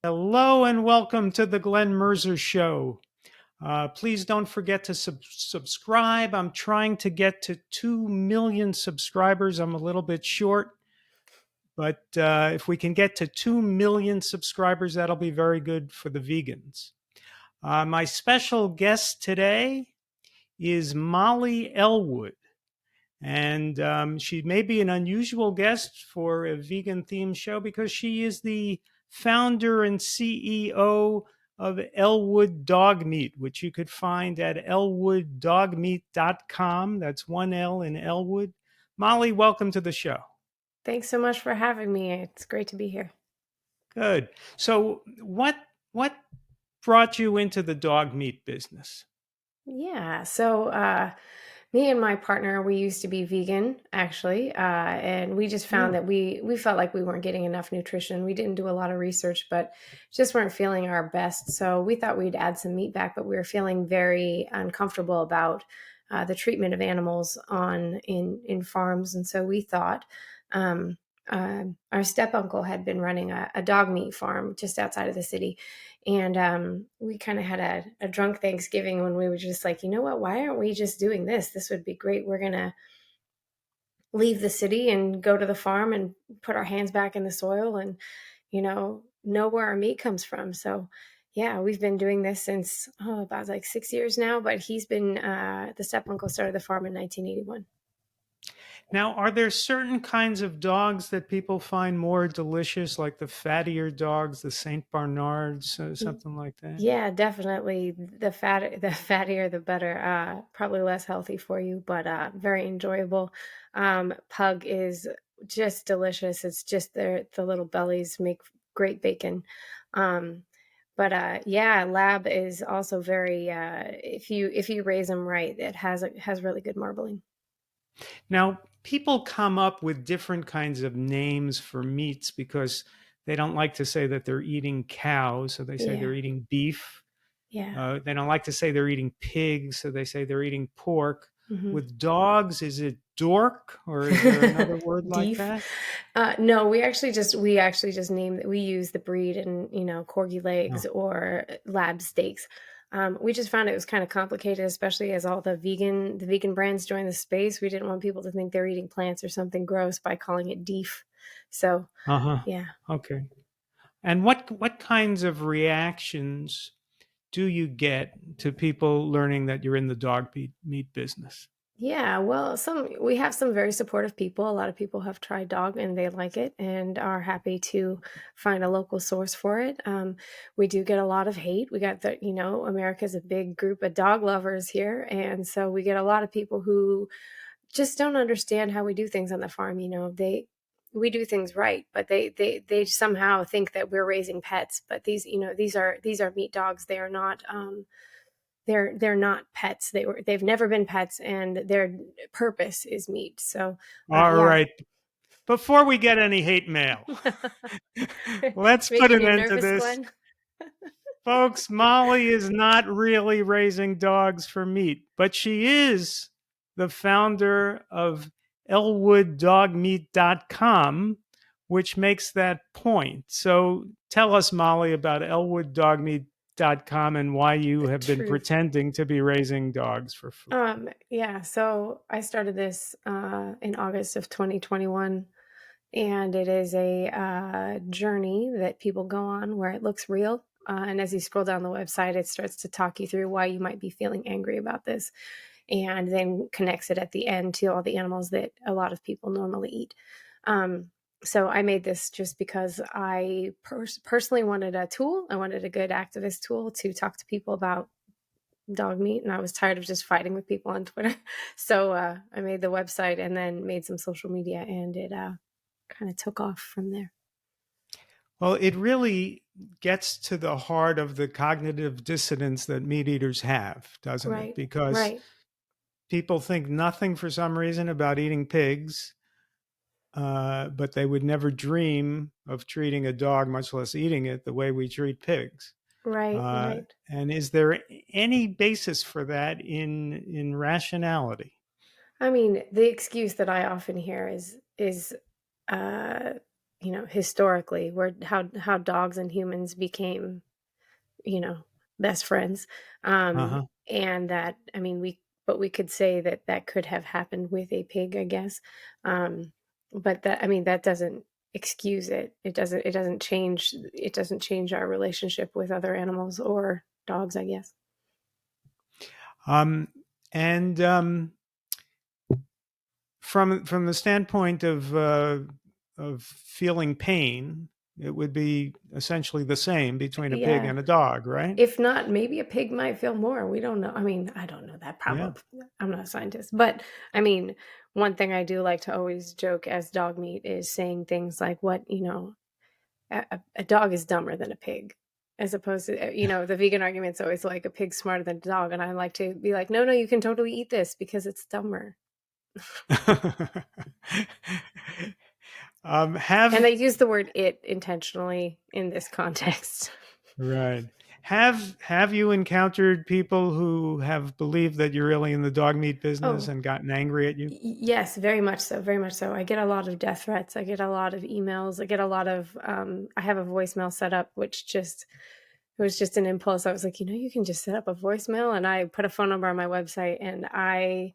Hello and welcome to the Glenn Mercer Show. Please don't forget to subscribe. I'm trying to get to 2 million subscribers. I'm a little bit short, but if we can get to 2 million subscribers, that'll be very good for the vegans. My special guest today is Molly Elwood. And she may be an unusual guest for a vegan themed show because she is the founder and CEO of Elwood Dog Meat, which you could find at elwooddogmeat.com. That's one L in Elwood. Molly, welcome to the show. Thanks so much for having me. It's great to be here. Good. So, what brought you into the dog meat business? Yeah. Me and my partner, we used to be vegan actually, and we just found Really? that we felt like we weren't getting enough nutrition. We didn't do a lot of research, but just weren't feeling our best. So we thought we'd add some meat back, but we were feeling very uncomfortable about the treatment of animals in farms, and so we thought. Um, our step uncle had been running a dog meat farm just outside of the city. And we kind of had a drunk Thanksgiving when we were just like, you know what? Why aren't we just doing this? This would be great. We're going to leave the city and go to the farm and put our hands back in the soil and, know where our meat comes from. So, yeah, we've been doing this since about like 6 years now. But he's been the step uncle started the farm in 1981. Now, are there certain kinds of dogs that people find more delicious, like the fattier dogs, the Saint Bernards, something like that? Yeah, definitely. The fattier, the better. Probably less healthy for you, but very enjoyable. Pug is just delicious. It's just the little bellies make great bacon. Um, but yeah, Lab is also very. If you raise them right, it has really good marbling. Now, people come up with different kinds of names for meats because they don't like to say that they're eating cows, so they say Yeah, they're eating beef. yeah. They don't like to say they're eating pigs, so they say they're eating pork. hmm With dogs, is it dork or is there another word like Deef. that? No, we actually just name we use the breed and corgi No. legs or lab steaks. We just found it was kind of complicated, especially as all the vegan brands joined the space. We didn't want people to think they're eating plants or something gross by calling it deef. So Uh huh. yeah. Okay. And what kinds of reactions do you get to people learning that you're in the dog meat business? Yeah, well, we have some very supportive people. A lot of people have tried dog and they like it and are happy to find a local source for it. We do get a lot of hate. We got America's a big group of dog lovers here, and so we get a lot of people who just don't understand how we do things on the farm. We do things right, but they somehow think that we're raising pets. But these are meat dogs. They are not. They're not pets. They've never been pets, and their purpose is meat. So, All yeah, right. Before we get any hate mail, let's put making an you end to nervous, this. Glenn. Folks, Molly is not really raising dogs for meat, but she is the founder of elwooddogmeat.com, which makes that point. So tell us, Molly, about elwooddogmeat.com and why you The have been truth. pretending to be raising dogs for food. Yeah. So I started this in August of 2021, and it is a journey that people go on where it looks real. And as you scroll down the website, it starts to talk you through why you might be feeling angry about this, and then connects it at the end to all the animals that a lot of people normally eat. Um, so I made this just because I personally wanted a tool. I wanted a good activist tool to talk to people about dog meat, and I was tired of just fighting with people on Twitter. So I made the website and then made some social media, and it kind of took off from there. Well, it really gets to the heart of the cognitive dissonance that meat eaters have, doesn't it? Right, Because right, people think nothing for some reason about eating pigs, but they would never dream of treating a dog, much less eating it, the way we treat pigs. right, Uh, right. and is there any basis for that in rationality? I mean, the excuse that I often hear is uh, historically, where how dogs and humans became, you know, best friends. Um, Uh-huh. and that, I mean, we could say that that could have happened with a pig, I guess. Um, but that, I mean, that doesn't excuse it. It doesn't change our relationship with other animals or dogs, I guess. Um, and from the standpoint of feeling pain, it would be essentially the same between a pig Yeah. and a dog, right? If not, maybe a pig might feel more. We don't know. I mean, I don't know that Yeah. probably. I'm not a scientist, but I mean, one thing I do like to always joke as dog meat is saying things like, "What a dog is dumber than a pig," as opposed to the vegan argument's always like a pig's smarter than a dog, and I like to be like, "No, no, you can totally eat this because it's dumber." And I Have use the word "it" intentionally in this context. right. Have you encountered people who have believed that you're really in the dog meat business Oh, and gotten angry at you? Yes, very much so, very much so. I get a lot of death threats. I get a lot of emails. I get a lot of I have a voicemail set up which just it was just an impulse. I was like, you can just set up a voicemail, and I put a phone number on my website, and I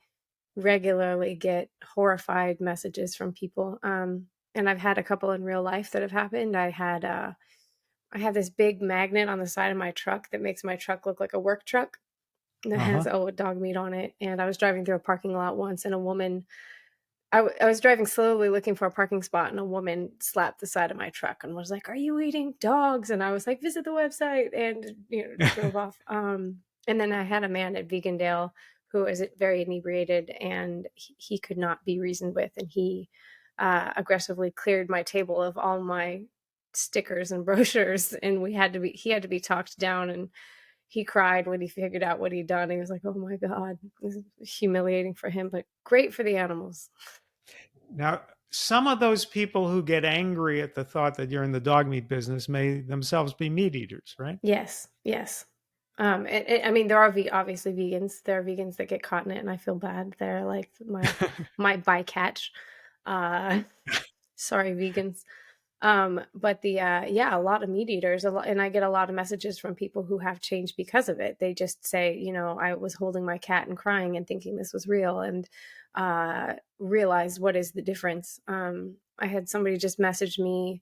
regularly get horrified messages from people. And I've had a couple in real life that have happened. I have this big magnet on the side of my truck that makes my truck look like a work truck that has Uh-huh. dog meat on it. And I was driving through a parking lot once, and a woman I was driving slowly looking for a parking spot, and a woman slapped the side of my truck and was like, "Are you eating dogs?" And I was like, "Visit the website," and drove off. And then I had a man at Vegandale who was very inebriated, and he could not be reasoned with, and he aggressively cleared my table of all my stickers and brochures, and he had to be talked down, and he cried when he figured out what he'd done. He was like, "Oh my god, this is humiliating for him, but great for the animals." Now, some of those people who get angry at the thought that you're in the dog meat business may themselves be meat eaters, right? Yes, yes. I mean, there are obviously vegans. There are vegans that get caught in it, and I feel bad. They're like my bycatch. Uh, sorry, vegans. But yeah, a lot of meat eaters, and I get a lot of messages from people who have changed because of it. They just say, I was holding my cat and crying and thinking this was real, and realized what is the difference. I had somebody just message me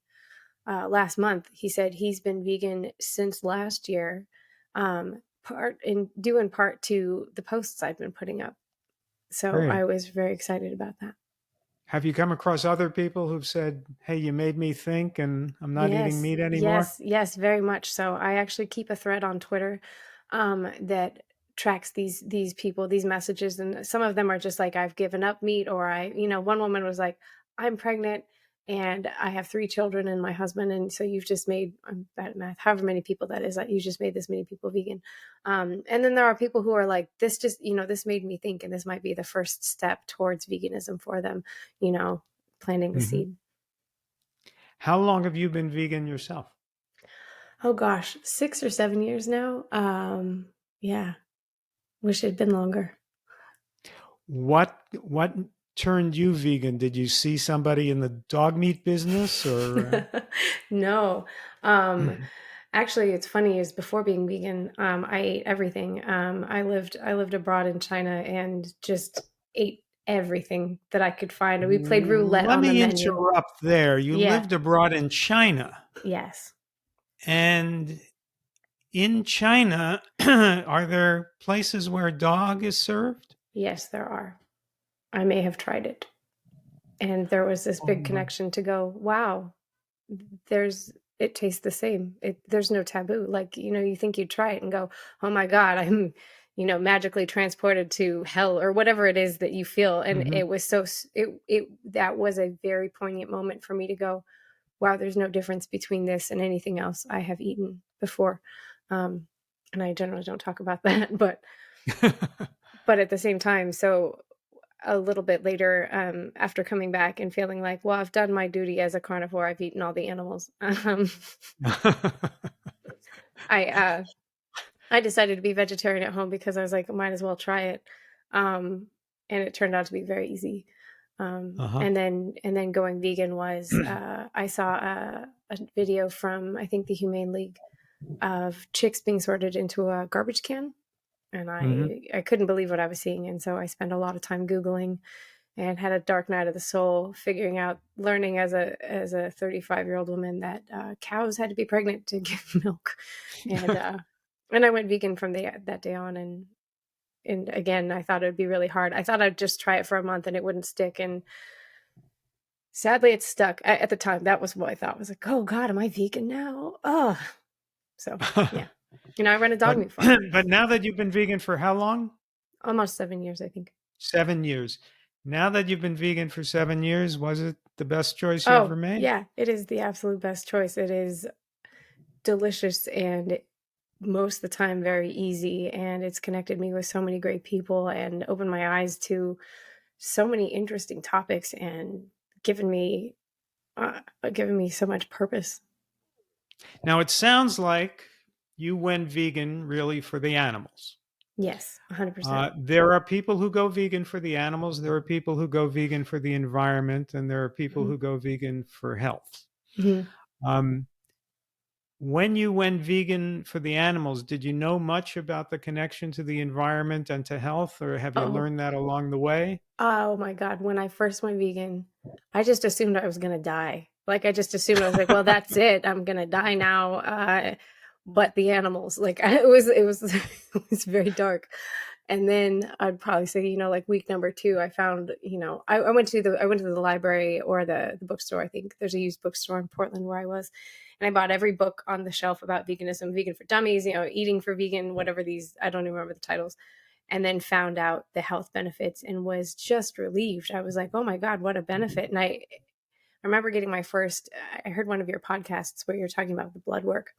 last month. He said he's been vegan since last year, due in part to the posts I've been putting up. So I Great. was very excited about that. Have you come across other people who've said, "Hey, you made me think and I'm not eating Yes, meat anymore"? yes, yes, very much so. I actually keep a thread on Twitter that tracks these people, these messages, and some of them are just like, "I've given up meat," or one woman was like, "I'm pregnant and I have 3 children and my husband, and so you've just made, I'm bad at math, however many people that is, that you just made this many people vegan." And then there are people who are like, "This just, this made me think, and this might be the first step towards veganism for them," you know, planting the Hmm. seed. How long have you been vegan yourself? Oh gosh, 6 or 7 years now. Yeah, wish it'd been longer. What turned you vegan? Did you see somebody in the dog meat business or No. uh, Um, Actually, it's funny is before being vegan, I ate everything. I lived abroad in China and just ate everything that I could find. And we played roulette Let on the me menu. interrupt there. You Yeah. lived abroad in China. Yes. And in China, are there places where dog is served? Yes, there are. I may have tried it. And there was this Oh big my. connection to go, wow, there's it tastes the same. There's no taboo. Like, you think you'd try it and go, "Oh my god, I'm, magically transported to hell," or whatever it is that you feel. And Hmm. it was it that was a very poignant moment for me to go, "Wow, there's no difference between this and anything else I have eaten before." Um, and I generally don't talk about that, but at the same time, so a little bit later, after coming back and feeling like, well, I've done my duty as a carnivore. I've eaten all the animals. I uh, I decided to be vegetarian at home because I was like, might as well try it, and it turned out to be very easy. Uh-huh. And then going vegan was, I saw a video from, I think, the Humane League, of chicks being sorted into a garbage can, and Hmm. I couldn't believe what I was seeing, and so I spent a lot of time googling and had a dark night of the soul, figuring out, learning as a 35-year-old woman that cows had to be pregnant to give milk, and and I went vegan from that day on, and again, I thought it would be really hard. I thought I'd just try it for a month and it wouldn't stick, and sadly, it stuck. At the time, that was what I thought. I was like, "Oh God, am I vegan now?" Oh, so yeah, I run a But dog meat farm. but now that you've been vegan for how long? Almost 7 years, I think. 7 years. Now that you've been vegan for 7 years, was it the best choice you ever Oh made? yeah, it is the absolute best choice. It is delicious and most of the time very easy, and it's connected me with so many great people and opened my eyes to so many interesting topics and given me uh, given me so much purpose. Now it sounds like you went vegan really for the animals. Yes, 100%. There are people who go vegan for the animals. There are people who go vegan for the environment, and there are people Hmm. who go vegan for health. Hmm. Um, when you went vegan for the animals, did you know much about the connection to the environment and to health, or have you Oh, learned that along the way? oh my God. When I first went vegan, I just assumed I was going to die. Like, I just assumed, I was like, well, that's it. I'm going to die now. But the animals, like, it was very dark. And then I'd probably say, like week number two, I found, I went to the library or the bookstore. I think there's a used bookstore in Portland where I was. And I bought every book on the shelf about veganism, vegan for dummies, eating for vegan, whatever these, I don't even remember the titles, and then found out the health benefits and was just relieved. I was like, oh my God, what a benefit. And I remember getting my first, I heard one of your podcasts where you're talking about the blood work.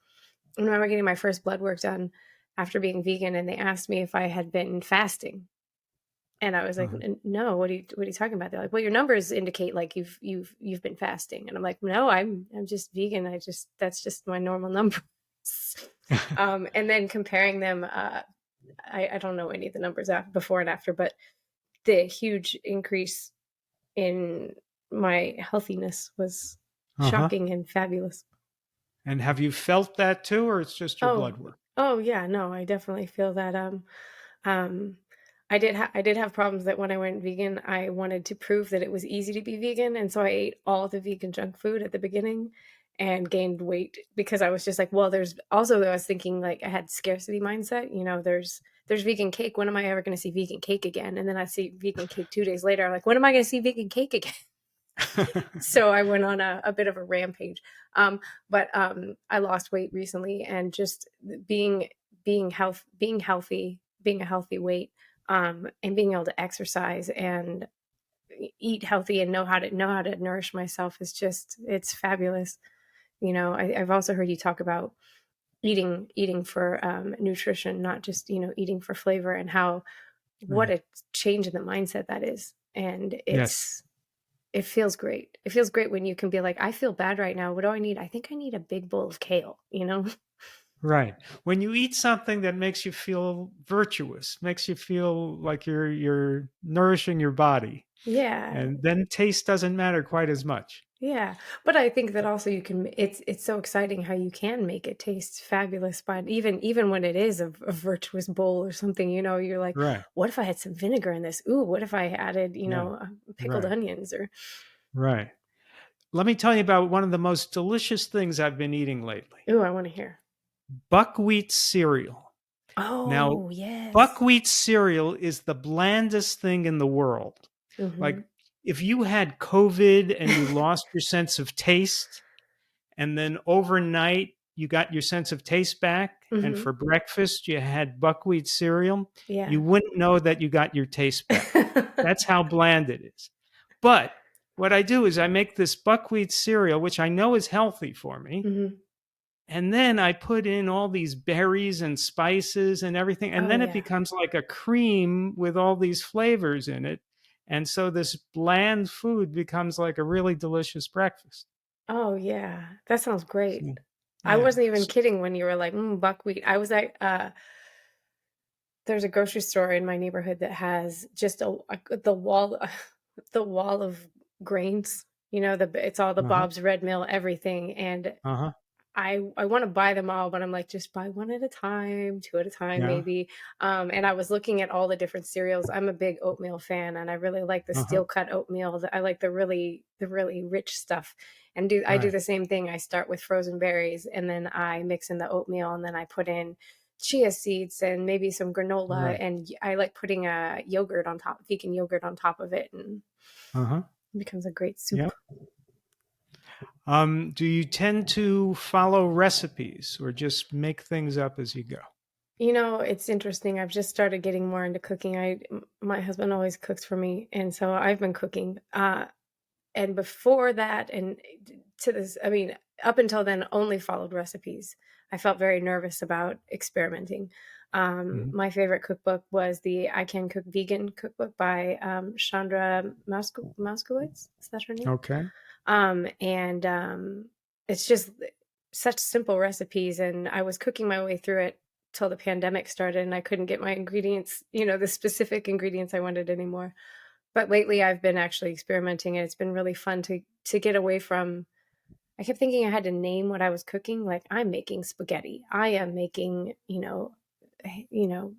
I remember getting my first blood work done after being vegan, and they asked me if I had been fasting. And I was like, Uh-huh. No, what are you talking about? They're like, well, your numbers indicate like you've been fasting. And I'm like, no, I'm just vegan. That's just my normal numbers. And then comparing them, I don't know any of the numbers after, before and after, but the huge increase in my healthiness was Uh-huh. shocking and fabulous. And have you felt that too, or it's just your Oh, blood work? oh yeah, no, I definitely feel that. Um, I did have problems that when I went vegan, I wanted to prove that it was easy to be vegan, and so I ate all the vegan junk food at the beginning and gained weight because I was just like, well, there's also, I was thinking like I had scarcity mindset. There's vegan cake. When am I ever going to see vegan cake again? And then I see vegan cake 2 days later. I'm like, when am I going to see vegan cake again? So I went on a bit of a rampage. But I lost weight recently, and just being healthy, being a healthy weight, and being able to exercise and eat healthy and know how to nourish myself is just, it's fabulous. I've also heard you talk about eating for nutrition, not just eating for flavor, and how what Right. a change in the mindset that is. And Yes. it feels great. It feels great when you can be like, I feel bad right now. What do I need? I think I need a big bowl of kale. Right. When you eat something that makes you feel virtuous, makes you feel like you're nourishing your body, Yeah. and then taste doesn't matter quite as much. Yeah. But I think that also it's so exciting how you can make it taste fabulous, but even when it is a virtuous bowl or something, you're like, Right. what if I had some vinegar in this? Ooh, what if I added, Yeah. pickled Right. onions or Right. Let me tell you about one of the most delicious things I've been eating lately. ooh, I want to hear. Buckwheat cereal. Now, Oh, yes. buckwheat cereal is the blandest thing in the world. Mhm. Like if you had COVID and you lost your sense of taste, and then overnight you got your sense of taste back, and Mhm. for breakfast you had buckwheat cereal, you Yeah. wouldn't know that you got your taste back. That's how bland it is. But what I do is I make this buckwheat cereal, which I know is healthy for me. Mhm. And then I put in all these berries and spices and everything. And Oh, then it yeah. becomes like a cream with all these flavors in it. And so this bland food becomes like a really delicious breakfast. Oh, yeah. That sounds great. So, I yeah. wasn't even kidding when you were like, buckwheat. I was at, there's a grocery store in my neighborhood that has just the wall. the wall of grains. You know, the it's all the Uh-huh. Bob's Red Mill everything, and Uh-huh. I want to buy them all, but I'm like, just buy one at a time, two at a time, Yeah. maybe. And I was looking at all the different cereals. I'm a big oatmeal fan, and I really like the Uh-huh. steel cut oatmeal. I like the really rich stuff. And I do Right. the same thing. I start with frozen berries, and then I mix in the oatmeal, and then I put in chia seeds and maybe some granola, Right. and I like putting a yogurt on top, vegan yogurt on top of it, and Uh-huh. it becomes a great Yeah. soup. Do you tend to follow recipes or just make things up as you go? You know, it's interesting. I've just started getting more into cooking. My husband always cooks for me, and so I've been cooking. And before that, and to this, I mean, up until then, only followed recipes. I felt very nervous about experimenting. Mhm. My favorite cookbook was the I Can Cook Vegan cookbook by Chandra Moskowitz. Is that her name? Okay. And it's just such simple recipes. And I was cooking my way through it till the pandemic started, and I couldn't get my ingredients, the specific ingredients I wanted anymore. But lately, I've been actually experimenting, and it's been really fun to get away from. I kept thinking I had to name what I was cooking. Like, I'm making spaghetti. I am making,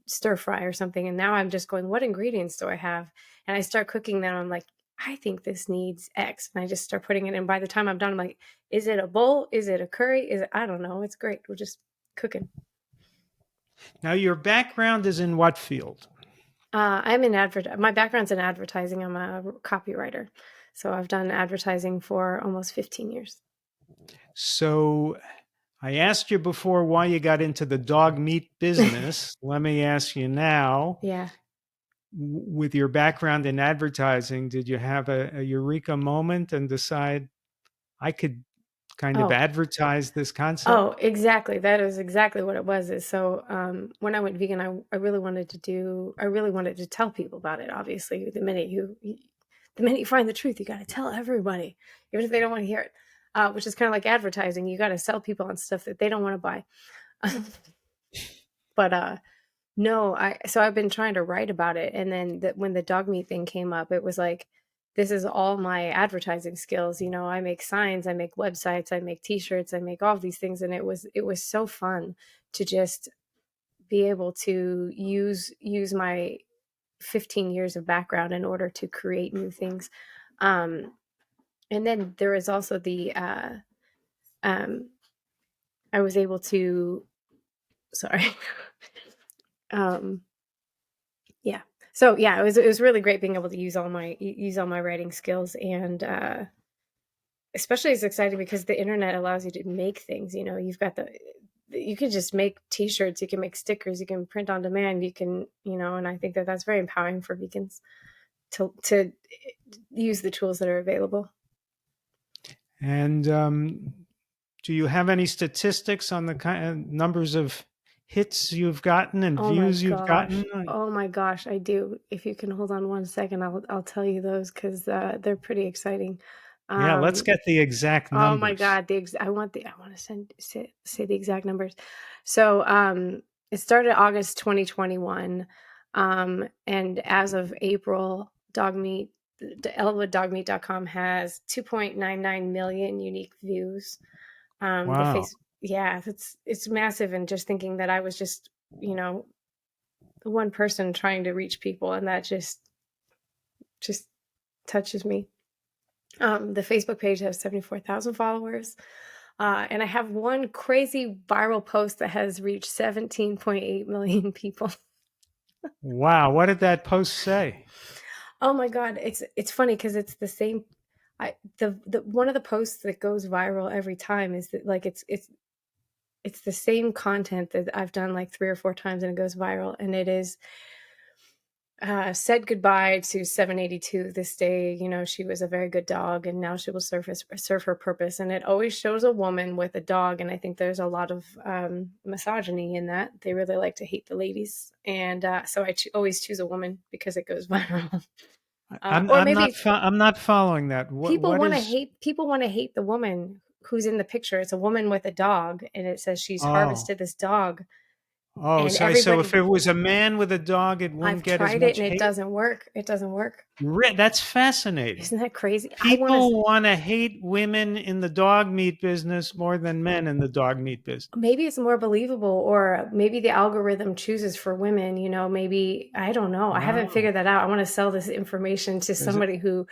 stir fry or something. And now I'm just going, what ingredients do I have? And I start cooking them. I'm like, I think this needs X. And I just start putting it in. By the time I'm done, I'm like, is it a bowl? Is it a curry? I don't know. It's great. We're just cooking. Now, your background is in what field? I'm in my background's in advertising. I'm a copywriter. So I've done advertising for almost 15 years. So, I asked you before why you got into the dog meat business. Let me ask you now, Yeah. with your background in advertising, did you have a eureka moment and decide I could kind of Oh, advertise this Oh, concept? exactly. That is exactly what it was. Is so when I went vegan, I really wanted to tell people about it. Obviously, the minute you find the truth, you got to tell everybody, even if they don't want to hear it. Which is kind of like advertising. You got to sell people on stuff that they don't want to buy. But no, I've been trying to write about it, and then when the dog meat thing came up, it was like, this is all my advertising skills. I make signs, I make websites, I make T-shirts, I make all of these things, and it was so fun to just be able to use my 15 years of background in order to create new things. Um, and then there is also the um, I was able to sorry. um, Yeah. So yeah, it was really great being able to use all my writing skills, and especially it's exciting because the internet allows you to make things. You've got you can just make T-shirts, you can make stickers, you can print on demand, you can, and I think that that's very empowering for vegans to use the tools that are available. And do you have any statistics on the kind of numbers of hits you've gotten and Oh my views you've gosh. gotten? Oh my gosh, I do. If you can hold on one second, I'll tell you those because they're pretty exciting. Yeah, let's Um, get the exact Oh my numbers. god, I want to say the exact numbers. So, it started August 2021, and as of April, ElwoodDogmeat.com has 2.99 million unique views. The Wow. face, yeah, it's massive, and just thinking that I was just, you know, one person trying to reach people, and that just touches me. The Facebook page has 74,000 followers. And I have one crazy viral post that has reached 17.8 million people. Wow. What did that post say? Oh my god, it's funny because it's the same. The one of the posts that goes viral every time is that, like, it's the same content that I've done like 3 or 4 times, and it goes viral, and it is said goodbye to 782 this day. She was a very good dog, and now she will serve her purpose. And it always shows a woman with a dog, and I think there's a lot of misogyny in that. They really like to hate the ladies, and so I always choose a woman because it goes viral. Or maybe I'm not following that. What is? people want to hate the woman who's in the picture. It's a woman with a dog, and it says she's Oh, harvested this dog Oh, And so if everybody, it was a man with a dog, it I've wouldn't get as tried it much and it hate? doesn't work. It doesn't work. That's fascinating. Isn't that crazy? I want to. People want to hate women in the dog meat business more than men in the dog meat business. Maybe it's more believable, or maybe the algorithm chooses for women, maybe, I don't know. I haven't Oh, figured that out. I want to sell this information to is it? somebody who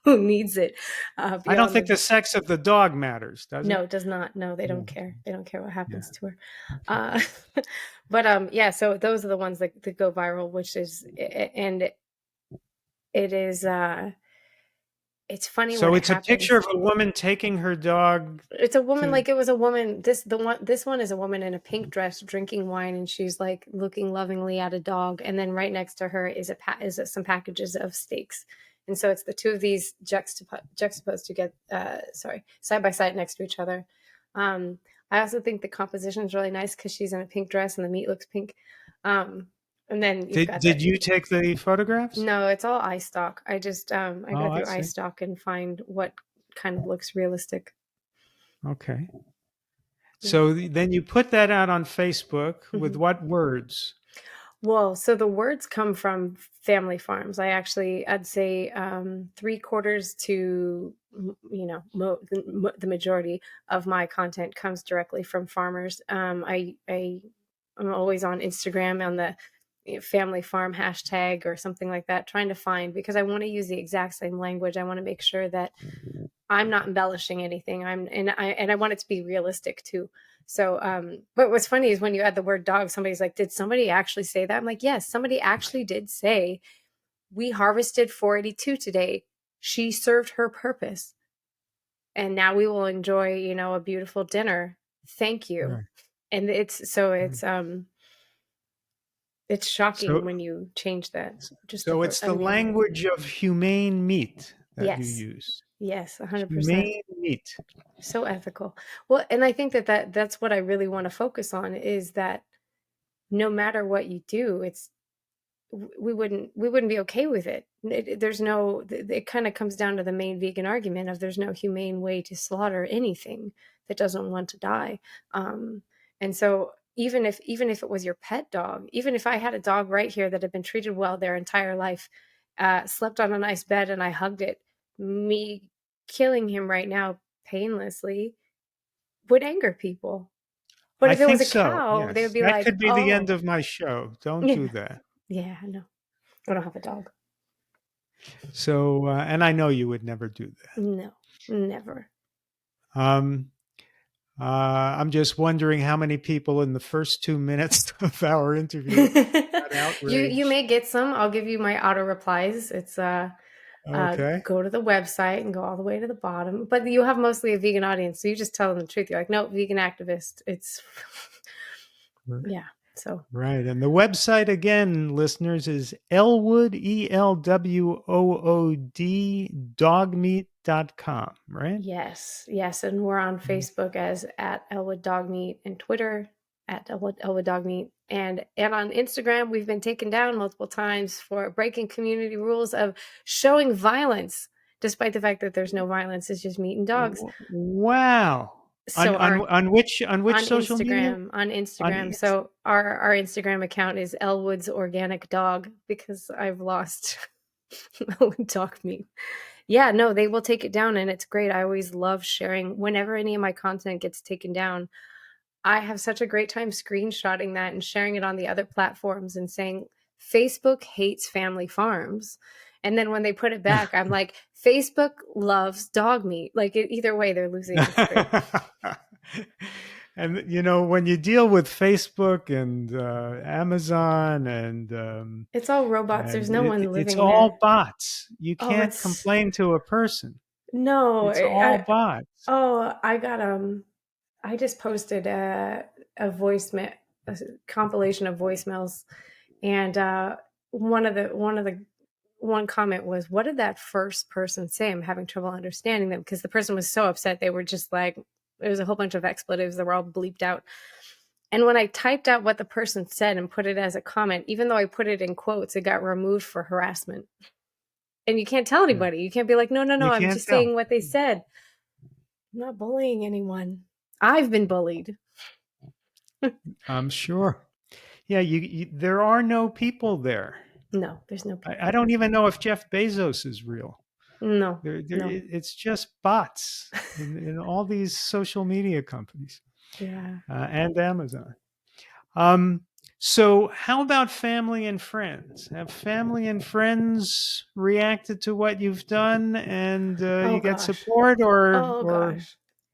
who needs it, I don't beyond think the. the sex of the dog matters, does it? No, it does not. No, they don't No. care. They don't care what happens Yeah. to her. Okay. Uh, but yeah, so those are the ones that go viral, which is, and it is, it's funny when So it it's a picture happens. of a woman taking her dog It's a woman, to. like it was a woman. This one is a woman in a pink dress drinking wine, and she's like looking lovingly at a dog. And then right next to her is some packages of steaks. And so it's the two of these juxtaposed to get side by side next to each other. Um, I also think the composition is really nice because she's in a pink dress and the meat looks pink. Um, and then you've got Did that. you take the photographs? No, it's all iStock. I just I Oh, go I through see. iStock and find what kind of looks realistic. Okay. Yeah. So then you put that out on Facebook with Mhm. what words? Well, so the words come from family farms. I'd say, three-quarters to, the majority of my content comes directly from farmers. I'm always on Instagram on the, family farm hashtag or something like that, trying to find, because I want to use the exact same language. I want to make sure that I'm not embellishing anything. I want it to be realistic too. So, but what's funny is when you add the word dog, somebody's like, "Did somebody actually say that?" I'm like, "Yes, somebody actually did say we harvested 482 today. She served her purpose, and now we will enjoy, a beautiful dinner. Thank you." Right. And Right. it's shocking So when you change that. Just so it's a the name. language of humane meat that you Yes, use. yes, 100%. Humane meat. So ethical. Well, and I think that's what I really want to focus on, is that no matter what you do, we wouldn't be okay with it. There's no, it kind of comes down to the main vegan argument of there's no humane way to slaughter anything that doesn't want to die. And so even if it was your pet dog, even if I had a dog right here that had been treated well their entire life, slept on a nice bed and I hugged it, me killing him right now painlessly would anger people. But I if it was think a so. cow, they would Yes. be That like, could be the end "Oh, of my show. Don't do yeah, that. yeah, no, I don't have a dog. So, and I know you would never do No, never." that. I'm just wondering how many people in the first 2 minutes of our interview got You outraged. may get some. I'll give you my auto replies. It's Okay. go to the website and go all the way to the bottom. But you have mostly a vegan audience, so you just tell them the truth. You're like, "No, vegan activist." It's yeah. So Right. And the website again, listeners, is Elwood, ELWOOD, dogmeat.com, right? yes, yes, and we're on Facebook as at Elwood Dog Meat, and Twitter at Elwood Dog Meat, and on Instagram we've been taken down multiple times for breaking community rules of showing violence, despite the fact that there's no violence. It's just meat and dogs. Wow. So our On which social media? On On Instagram. Inst- So our Instagram account is Elwood's Organic Dog, because I've lost Elwood Dog Meat. Yeah, no, they will take it down, and it's great. I always love sharing whenever any of my content gets taken down. I have such a great time screenshotting that and sharing it on the other platforms and saying Facebook hates family farms. And then when they put it back, I'm like, Facebook loves dog meat. Like, either way, they're losing. It's great. And when you deal with Facebook and Amazon It's all robots. and There's no one it's living all there. bots. You Oh, can't it's complain to a person. no. It's all bots. I got I just posted a voicemail, a compilation of voicemails, and one comment was, "What did that first person say? I'm having trouble understanding them," because the person was so upset. They were just like, there was a whole bunch of expletives that were all bleeped out. And when I typed out what the person said and put it as a comment, even though I put it in quotes, it got removed for harassment. And you can't tell Yeah. anybody. You can't be like, "No, no, no, You I'm can't just tell. saying what they said." I'm not bullying anyone. I've been bullied. I'm sure. Yeah, there are no people there. No, there's no I people. don't even know if Jeff Bezos is real. No, no. It's just bots in all these social media companies Yeah. and Amazon. Um, so, how about family and friends? Have family and friends reacted to what you've done, and Oh you get gosh. support, Oh or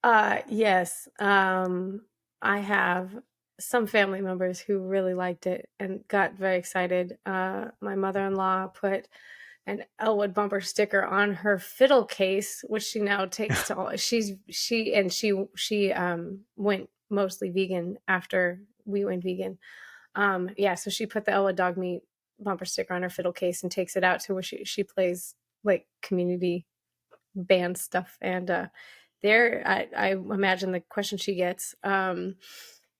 gosh. Yes. I have some family members who really liked it and got very excited. My mother-in-law put an Elwood bumper sticker on her fiddle case, which she now takes to all. She went mostly vegan after we went vegan. Yeah, so she put the Elwood dog meat bumper sticker on her fiddle case and takes it out to where she plays like community band stuff. And there I imagine the question she gets.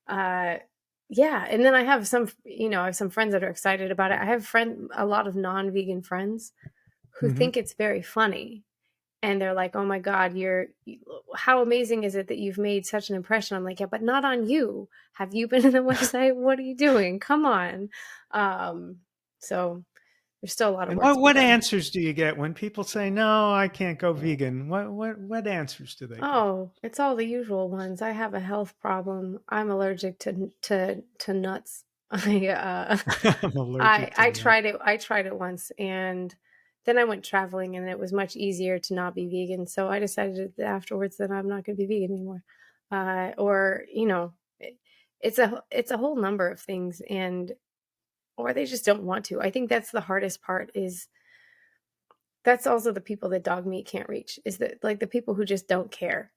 Uh yeah, and then I have some, I have some friends that are excited about it. I have a lot of non-vegan friends who Mhm. think it's very funny, and they're like, "Oh my god, how amazing is it that you've made such an impression?" I'm like, "Yeah, but not on you. Have you been to the website? What are you doing? Come on." Um so there's still a lot of And work to be what done. answers do you get when people say, "No, I can't go vegan"? What answers do they get? Oh, it's all the usual ones. I have a health problem. I'm allergic to nuts. I I'm allergic to I nuts. tried it. I tried it once, and then I went traveling, and it was much easier to not be vegan. So I decided afterwards that I'm not going to be vegan anymore. Or it's a whole number of things, and or they just don't want to. I think that's the hardest part. Is that's also the people that dog meat can't reach. Is that like the people who just don't care,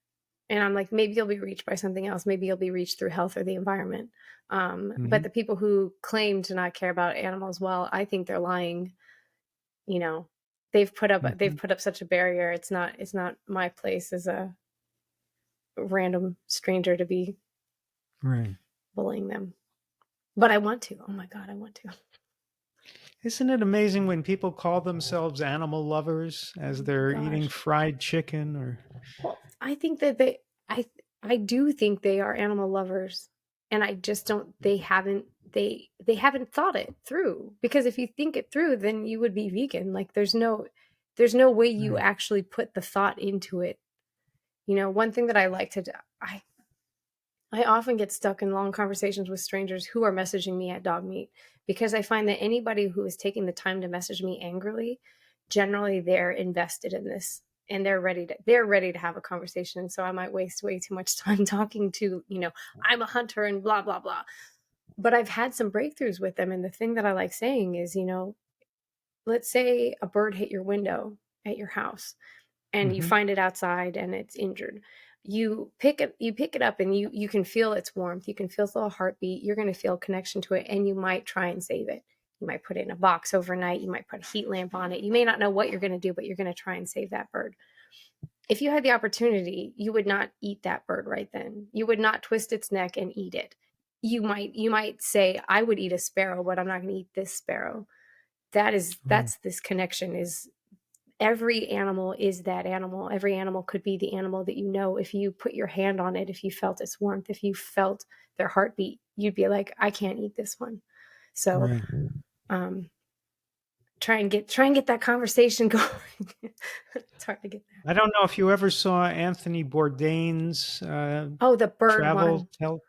and I'm like, maybe you'll be reached by something else. Maybe you'll be reached through health or the environment. But Hmm. the people who claim to not care about animals, well, I think they're lying. You know, they've Hmm. put up such a barrier. It's not my place as a random stranger to be Right. bullying them. But I want to. Oh my god, I want to. Isn't it amazing when people call themselves animal lovers Oh as my they're eating gosh. fried chicken or Well, I think that I I do think they are animal lovers, and I just don't. They haven't thought it through, because if you think it through, then you would be vegan. Like there's no way you right. actually put the thought into it. One thing that I like to do, I often get stuck in long conversations with strangers who are messaging me at dog meat, because I find that anybody who is taking the time to message me angrily, generally they're invested in this, and they're ready to have a conversation. So I might waste way too much time talking to, I'm a hunter and blah blah blah. But I've had some breakthroughs with them, and the thing that I like saying is, let's say a bird hit your window at your house and you Hmm. find it outside and it's injured. You pick it up, and you can feel its warmth, you can feel its little heartbeat, you're going to feel connection to it, and you might try and save it. You might put it in a box overnight, you might put a heat lamp on it, you may not know what you're going to do, but you're going to try and save that bird. If you had the opportunity, you would not eat that bird right then. You would not twist its neck and eat it. You might say, I would eat a sparrow, but I'm not going to eat this sparrow. Right. That's this connection. Is Every animal is that animal. Every animal could be the animal that, if you put your hand on it, if you felt its warmth, if you felt their heartbeat, you'd be like, I can't eat this one. So Right. um try and get that conversation going. It's hard to get there. I don't know if you ever saw Anthony Bourdain's Oh, the bird travel one. tell.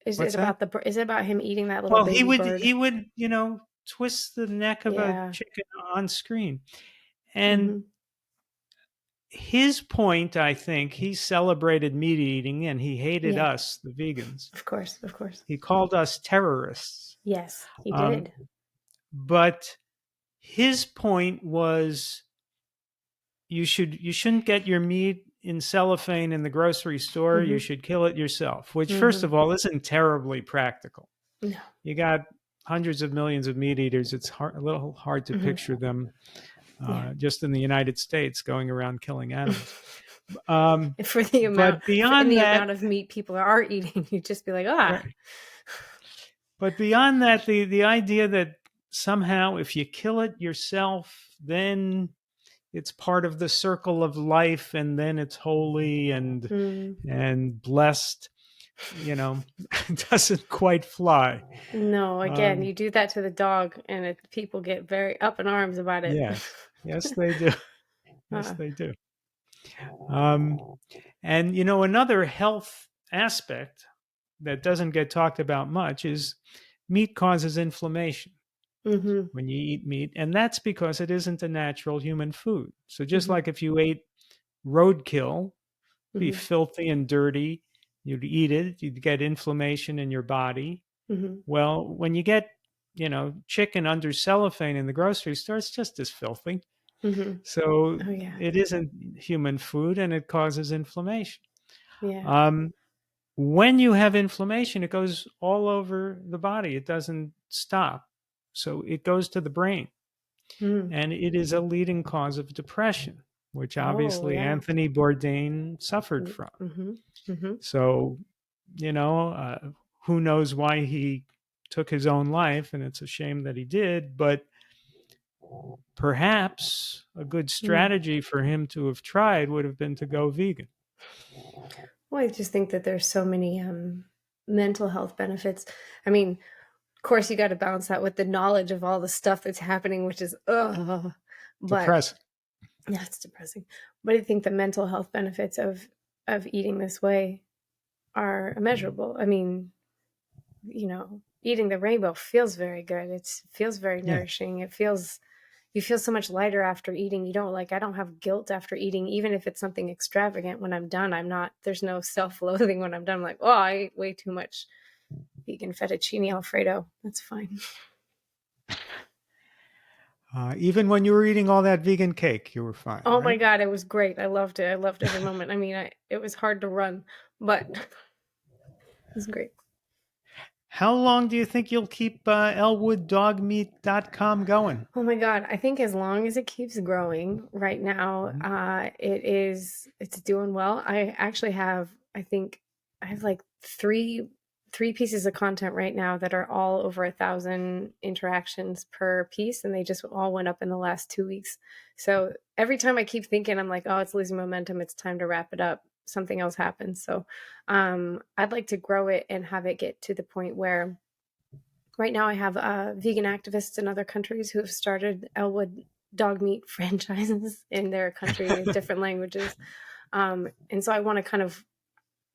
Is it What's that? about is it about him eating that little Well, baby bird? he would twist the neck of a Yeah. chicken on screen, and Hmm. his point, I think, he celebrated meat eating and he hated Yeah, us, the vegans. of course, of course. He called us terrorists. Yes, he Um, did. but his point was you shouldn't get your meat in cellophane in the grocery store. You Hmm. should kill it yourself, which first Hmm. of all isn't terribly practical. No. You got hundreds of millions of meat eaters. It's a little hard to Hmm. picture them Yeah. just in the United States going around killing animals. Um, For the amount but for in beyond the that, amount of meat people are eating, you'd just be like, right, but beyond that, the idea that somehow if you kill it yourself, then it's part of the circle of life, and then it's holy mm, and blessed. doesn't quite fly. No, again, Um, you do that to the dog, and people get very up in arms about it. yes, yes, they do. Yes, uh, they do. Um, and another health aspect that doesn't get talked about much is meat causes inflammation mm-hmm, when you eat meat, and that's because it isn't a natural human food. So just mm-hmm, like if you ate roadkill, be mm-hmm, filthy and dirty, you'd eat it, you'd get inflammation in your body. mm-hmm, Well, when you get, chicken under cellophane in the grocery store, it's just as filthy. mm-hmm. So Oh yeah, it isn't human food and it causes inflammation. yeah. Um, when you have inflammation, it goes all over the body, it doesn't stop. So it goes to the brain. Mm. And it is a leading cause of depression, which Oh obviously yeah. Anthony Bourdain suffered from. Mm-hmm, mm-hmm. So, you know, uh, who knows why he took his own life, and it's a shame that he did, but perhaps a good Mm. strategy for him to have tried would have been to go vegan. Well, I just think that there's so many mental health benefits. I mean, of course, you got to balance that with the knowledge of all the stuff that's happening, which is but Depressing. that's depressing. But I think the mental health benefits of eating this way are immeasurable. I mean, eating the rainbow feels very good. It feels very Yeah. nourishing. You feel so much lighter after eating. I don't have guilt after eating, even if it's something extravagant. When I'm done, there's no self-loathing when I'm done. I'm like, oh, I ate way too much vegan fettuccine Alfredo. That's fine. Even when you were eating all that vegan cake, you were fine, Oh my right? God, it was great. I loved it. I loved every moment. I mean, it was hard to run, but it was great. How long do you think you'll keep elwooddogmeat.com going? Oh my God. I think as long as it keeps growing right now, Mhm. it's doing well. I think I have like three pieces of content right now that are all over 1,000 interactions per piece. And they just all went up in the last 2 weeks. So every time I keep thinking, I'm like, oh, it's losing momentum. It's time to wrap it up. Something else happens. So, I'd like to grow it and have it get to the point where right now I have vegan activists in other countries who have started Elwood dog meat franchises in their country in different languages. And so I want to kind of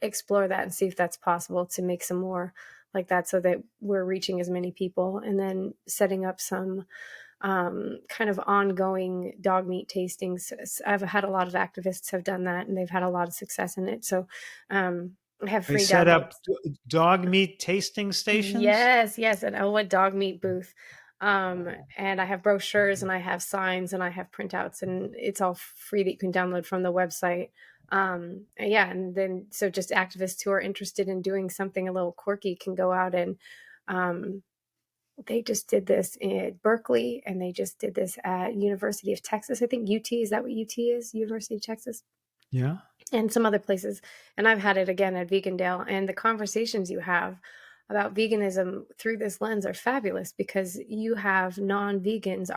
explore that and see if that's possible to make some more like that so that we're reaching as many people, and then setting up some kind of ongoing dog meat tastings. I've had a lot of activists have done that and they've had a lot of success in it. So I have They free set up downloads. dog meat tasting stations. Yes, yes, an Elwood dog meat booth. And I have brochures and I have signs and I have printouts, and it's all free that you can download from the website. And yeah, and then so just activists who are interested in doing something a little quirky can go out and um, they just did this at Berkeley and they just did this at University of Texas. I think UT, is that what UT is? University of Texas? Yeah. And some other places. And I've had it again at Vegandale. And the conversations you have about veganism through this lens are fabulous because you have non-vegans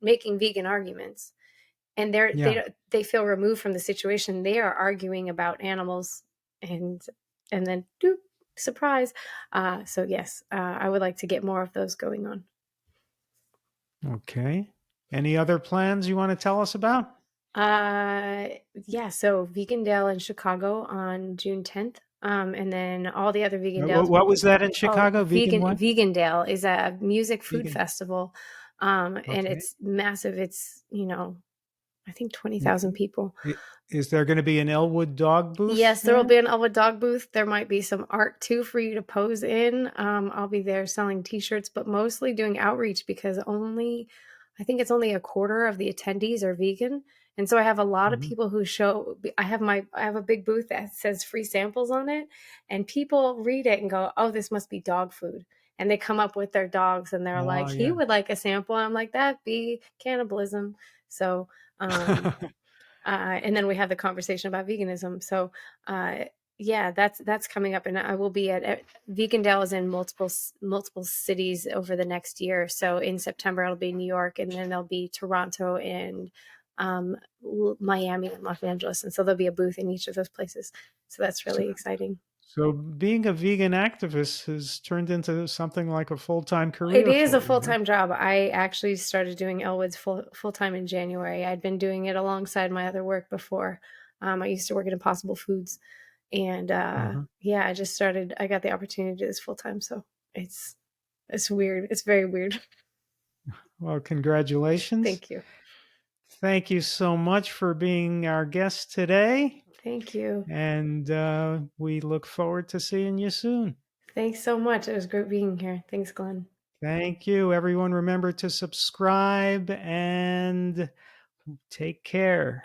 making vegan arguments, and Yeah. they feel removed from the situation. They are arguing about animals, and then doop, surprise. So yes, I would like to get more of those going on. Okay. Any other plans you want to tell us about? Uh, yeah, so Vegandale in Chicago on June 10th. And then all the other Vegandales. What was that in Oh, Chicago? Vegan what? Vegandale is a music food Vegan. festival. And Okay. it's massive. It's, I think I- 20,000 people. Is there going to be an Elwood dog booth Yes, there will there? be an Elwood dog booth. There might be some art too for you to pose in. I'll be there selling t-shirts, but mostly doing outreach because I think it's only a quarter of the attendees are vegan. And so I have a lot of Mhm. people who I have a big booth that says free samples on it, and people read it and go, "Oh, this must be dog food." And they come up with their dogs and they're like, Oh, "He yeah. would like a sample." I'm like, "That'd be cannibalism." So, um and then we have the conversation about veganism. So, uh, yeah, that's coming up, and I will be at Vegandale is in multiple cities over the next year. So in September it'll be New York, and then there'll be Toronto and Miami and Los Angeles, and so there'll be a booth in each of those places. So that's So, really exciting. So being a vegan activist has turned into something like a full-time It career is a for you, huh? full-time job. I actually started doing Elwood's full-time in January. I'd been doing it alongside my other work before. I used to work at Impossible Foods, and Uh-huh. yeah, I got the opportunity to do this full-time, so it's it's weird. It's very weird. Well, congratulations. Thank you. Thank you so much for being our guest today. Thank you. And we look forward to seeing you soon. Thanks so much. It was great being here. Thanks, Glenn. Thank you. Everyone, remember to subscribe and take care.